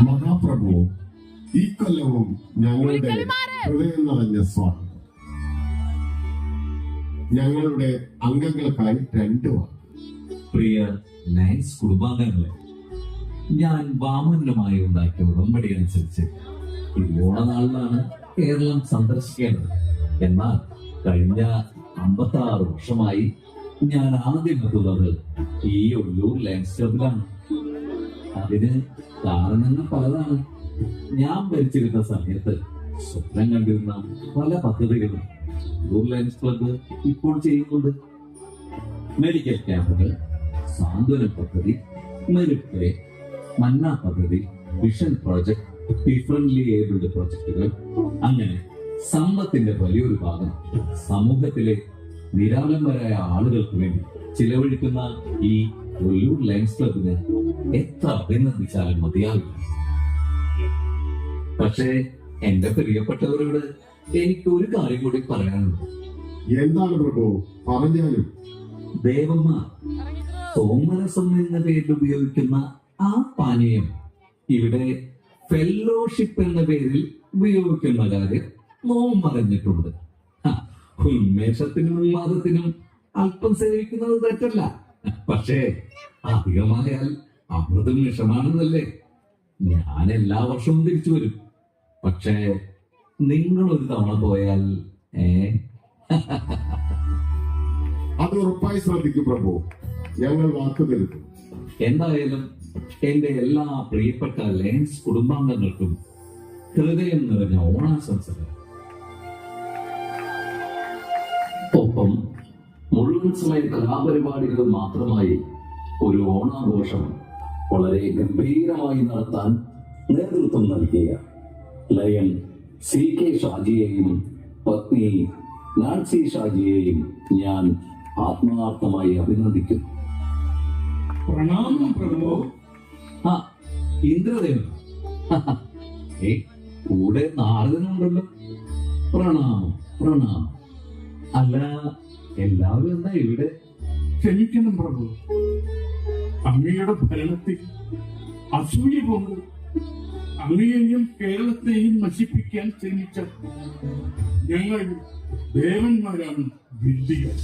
മഹാപ്രഭു, ഈ കൊല്ലവും ഞങ്ങളുടെ ഹൃദയം നിറഞ്ഞ സ്വാഗതം. ഞങ്ങളുടെ അംഗങ്ങൾക്കായി 2 വാക്ക്. പ്രിയ ലയൻസ് കുടുംബാംഗങ്ങളെ, ഞാൻ വാമനുമായി ഉണ്ടാക്കിയ ഉടമ്പടി അനുസരിച്ച് ഈ ഓണനാളിലാണ് കേരളം സന്ദർശിക്കേണ്ടത്. എന്നാൽ കഴിഞ്ഞ 56 വർഷമായി ഞാൻ ആദ്യം എത്തുന്നത് ഈ ഒല്ലൂർ ലയൻസ് ക്ലബിലാണ്. അതിന് കാരണങ്ങൾ പലതാണ്. ഞാൻ ഭരിച്ചിരുന്ന സമയത്ത് സ്വപ്നം കണ്ടിരുന്ന പല പദ്ധതികളും ഒല്ലൂർ ലയൻസ് ക്ലബ് ഇപ്പോൾ ചെയ്യുന്നുണ്ട്. മെഡിക്കൽ ക്യാമ്പുകൾ, സാന്ത്വന പദ്ധതി, മെറിറ്റ് പേ, മന്ന പദ്ധതി, വിഷൻ പ്രോജക്ട്, ഡിഫറൻറ്റ്ലി ഏബിൾഡ് പ്രോജക്ടുകൾ, അങ്ങനെ സമ്പത്തിന്റെ വലിയൊരു ഭാഗം സമൂഹത്തിലെ നിരാലംബരായ ആളുകൾക്ക് വേണ്ടി ചിലവഴിക്കുന്ന ഈ ഒല്ലൂർ ലയൻസ് ക്ലബിന് എത്ര അഭിനന്ദിച്ചാലും മതിയാവില്ല. പക്ഷേ എന്റെ പ്രിയപ്പെട്ടവരോട് എനിക്ക് ഒരു കാര്യം കൂടി പറയാനുണ്ട്. എന്താണ് പ്രഭു? പറഞ്ഞാലും. ദേവമ്മ സോമരസം എന്ന പേരിൽ ഉപയോഗിക്കുന്ന ആ പാനീയം ഇവിടെ ഫെല്ലോഷിപ്പ് എന്ന പേരിൽ ഉപയോഗിക്കുന്ന കാര്യം നോം പറഞ്ഞിട്ടുണ്ട്. ഉന്മേഷത്തിനും ഉന്മാദത്തിനും അല്പം സേവിക്കുന്നത് തെറ്റല്ല. പക്ഷേ അധികമായാൽ അമൃതും വിഷമാണെന്നല്ലേ. ഞാൻ എല്ലാ വർഷവും തിരിച്ചു വരും. പക്ഷേ നിങ്ങൾ ഒരു തവണ പോയാൽ അത് ഉറപ്പായി ശ്രദ്ധിക്കും പ്രഭു. ഞങ്ങൾ വാക്ക് തരുന്നു. എന്തായാലും എന്റെ എല്ലാ പ്രിയപ്പെട്ട ലയൻസ് കുടുംബാംഗങ്ങൾക്കും ഹൃദയം നിറഞ്ഞ ഓണാശംസകൾ. ഒപ്പം മുഴുവൻ സമയ കലാപരിപാടികൾ മാത്രമായി ഒരു ഓണാഘോഷം വളരെ ഗംഭീരമായി നടത്താൻ നേതൃത്വം നൽകിയ ലയൻ CK ഷാജിയെയും പത്നി നാൻസി ഷാജിയെയും ഞാൻ ആത്മാർത്ഥമായി അഭിനന്ദിക്കുന്നു. പ്രണാമം പ്രഭു. ഇന്ദ്രദേവൻ, കൂടെ നാരദനുണ്ടല്ലോ. പ്രണാമം പ്രണാമം. അല്ല, എല്ലാവരും എന്താ ഇവിടെ? ക്ഷമിക്കണം പ്രഭു, അങ്ങയുടെ ഭരണത്തിൽ അസൂയ കൊണ്ട് അങ്ങയെയും കേരളത്തെയും നശിപ്പിക്കാൻ ശ്രമിച്ച ഞങ്ങൾ ദേവന്മാരാണ് വിഡ്ഢികൾ.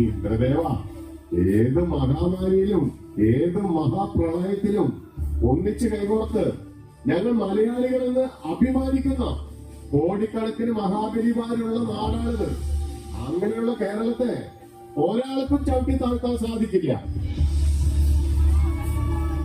ഇന്ദ്രദേവ, ഏത് മഹാമാരിയിലും ഏത് മഹാപ്രളയത്തിലും ഒന്നിച്ച് കൈകോർത്ത് ഞങ്ങൾ മലയാളികളെന്ന് അഭിമാനിക്കുന്ന കോടിക്കണക്കിന് മഹാബലിമാരുള്ള നാടാണിത്. അങ്ങനെയുള്ള കേരളത്തെ ഒരാൾക്കും ചവിട്ടി താഴ്ത്താൻ സാധിക്കില്ല.